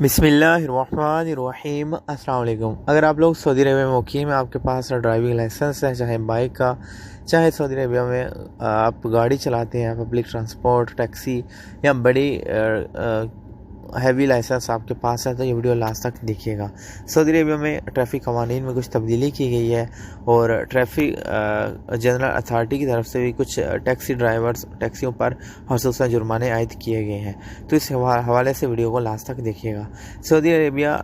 बिस्मिल्लाहिर्रहमानिर्रहीम। अस्सलाम वालेकुम। अगर आप लोग सऊदी अरबिया में मुकीम है, आपके पास ड्राइविंग लाइसेंस है, चाहे बाइक का, चाहे सऊदी अरबिया में आप गाड़ी चलाते हैं, पब्लिक ट्रांसपोर्ट, टैक्सी या बड़ी हैवी लाइसेंस आपके पास है, तो ये वीडियो लास्ट तक देखिएगा। सऊदी अरबिया में ट्रैफिक कवानीन में कुछ तब्दीली की गई है और ट्रैफिक जनरल अथॉरिटी की तरफ से भी कुछ टैक्सी ड्राइवर्स टैक्सियों पर ख़ुसूसन जुर्माने आयद किए गए हैं, तो इस हवाले से वीडियो को लास्ट तक देखिएगा। सऊदी अरबिया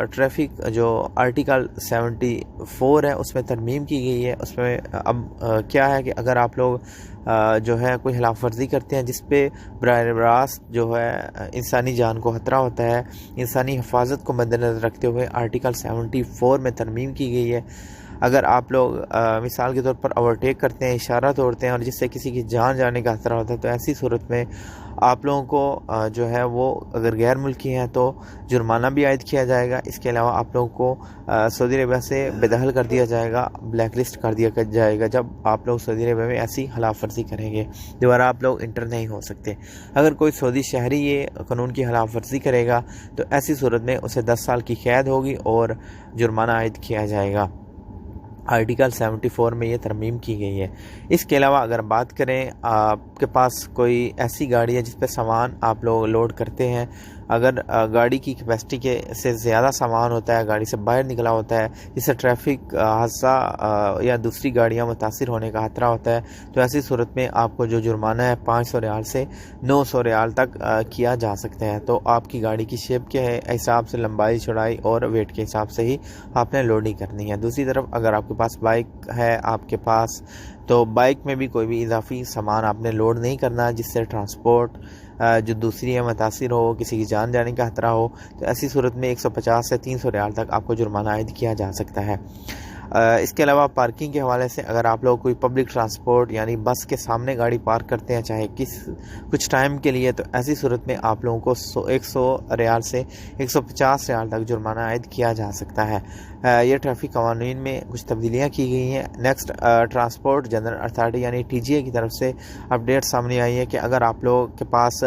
ट्रैफिक जो आर्टिकल 74 है उसमें तरमीम की गई है। उसमें अब क्या है कि अगर आप लोग जो है कोई खिलाफ वर्जी करते हैं जिस पे बराह रास्त जो है इंसानी जान को ख़तरा होता है, इंसानी हिफाजत को मद्देनज़र रखते हुए आर्टिकल 74 में तरमीम की गई है। अगर आप लोग मिसाल के तौर पर ओवरटेक करते हैं, इशारा तोड़ते हैं और जिससे किसी की जान जाने का खतरा होता है, तो ऐसी सूरत में आप लोगों को जो है वो अगर गैर मुल्की हैं तो जुर्माना भी आयद किया जाएगा। इसके अलावा आप लोगों को सऊदी अरबिया से बेदखल कर दिया जाएगा, ब्लैक लिस्ट कर दिया जाएगा जब आप लोग सऊदी अरबिया में ऐसी खिलाफ वर्जी करेंगे। दोबारा आप लोग इंटर नहीं हो सकते। अगर कोई सऊदी शहरी ये कानून की खिलाफ वर्जी करेगा तो ऐसी सूरत में उसे 10 साल की कैद होगी और जुर्माना आयद किया जाएगा। आर्टिकल 74 में ये तरमीम की गई है। इसके अलावा अगर बात करें, आपके पास कोई ऐसी गाड़ी है जिस पे सामान आप लोग लोड करते हैं, अगर गाड़ी की कैपेसिटी के से ज़्यादा सामान होता है, गाड़ी से बाहर निकला होता है, जिससे ट्रैफिक हादसा या दूसरी गाड़ियां मुतासिर होने का खतरा होता है, तो ऐसी सूरत में आपको जो जुर्माना है 500 रियाल से 900 रियाल तक किया जा सकता है। तो आपकी गाड़ी की शेप के हिसाब से, लंबाई चौड़ाई और वेट के हिसाब से ही आपने लोडिंग करनी है। दूसरी तरफ अगर आपके पास बाइक है आपके पास, तो बाइक में भी कोई भी इजाफी सामान आपने लोड नहीं करना जिससे ट्रांसपोर्ट जो दूसरी है मुतासिर हो, किसी की जान जाने का खतरा हो, तो ऐसी सूरत में 150 से 300 रियाल तक आपको जुर्माना आयद किया जा सकता है। इसके अलावा पार्किंग के हवाले से अगर आप लोग कोई पब्लिक ट्रांसपोर्ट यानी बस के सामने गाड़ी पार्क करते हैं चाहे कुछ टाइम के लिए, तो ऐसी सूरत में आप लोगों को 100 रियाल से 150 रियाल तक जुर्माना आयद किया जा सकता है। ये ट्रैफिक कवानीन में कुछ तब्दीलियाँ की गई हैं। नेक्स्ट, ट्रांसपोर्ट जनरल अथॉरिटी यानी TGA की तरफ से अपडेट सामने आई है कि अगर आप लोगों के पास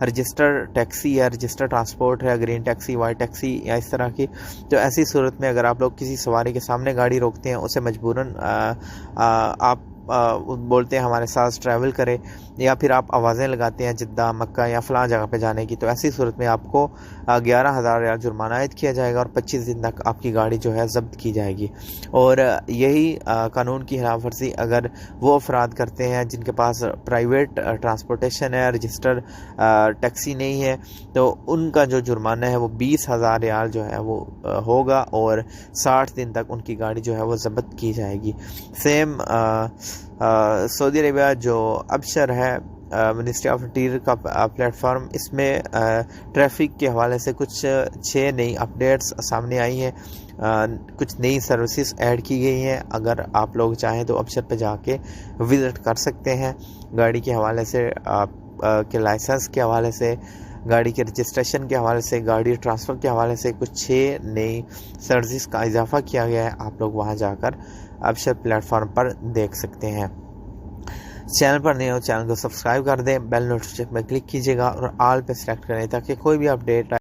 रजिस्टर्ड टैक्सी या रजिस्टर्ड ट्रांसपोर्ट है, ग्रीन टैक्सी, वाइट टैक्सी या इस तरह की, तो ऐसी सूरत में अगर आप लोग किसी सवारी के सामने गाड़ी रोकते हैं, उसे मजबूरन आप बोलते हैं हमारे साथ ट्रैवल करें, या फिर आप आवाज़ें लगाते हैं जिद्दा, मक्का या फ़लाँ जगह पे जाने की, तो ऐसी सूरत में आपको 11,000 रियाल जुर्माना आयद किया जाएगा और 25 दिन तक आपकी गाड़ी जो है ज़ब्त की जाएगी। और यही कानून की खिलाफ वर्जी अगर वो अफराद करते हैं जिनके पास प्राइवेट ट्रांसपोर्टेशन है, रजिस्टर्ड टैक्सी नहीं है, तो उनका जो जुर्माना है वो 20,000 रियाल जो है वो होगा और 60 दिन तक उनकी गाड़ी जो है वो ज़ब्त की जाएगी। सेम सऊदी अरबिया जो अबशर है, मिनिस्ट्री ऑफ इंटीरियर का प्लेटफॉर्म, इसमें ट्रैफिक के हवाले से कुछ 6 नई अपडेट्स सामने आई हैं। कुछ नई सर्विसेज ऐड की गई हैं। अगर आप लोग चाहें तो अबशर पे जाके विज़िट कर सकते हैं। गाड़ी के हवाले से, आप के लाइसेंस के हवाले से, गाड़ी के रजिस्ट्रेशन के हवाले से, गाड़ी ट्रांसफ़र के हवाले से कुछ 6 नई सर्विस का इजाफा किया गया है। आप लोग वहां जाकर अबशर प्लेटफॉर्म पर देख सकते हैं। चैनल पर नए हो, चैनल को सब्सक्राइब कर दें, बेल नोटिफिकेशन पर क्लिक कीजिएगा और ऑल पे सेलेक्ट करें ताकि कोई भी अपडेट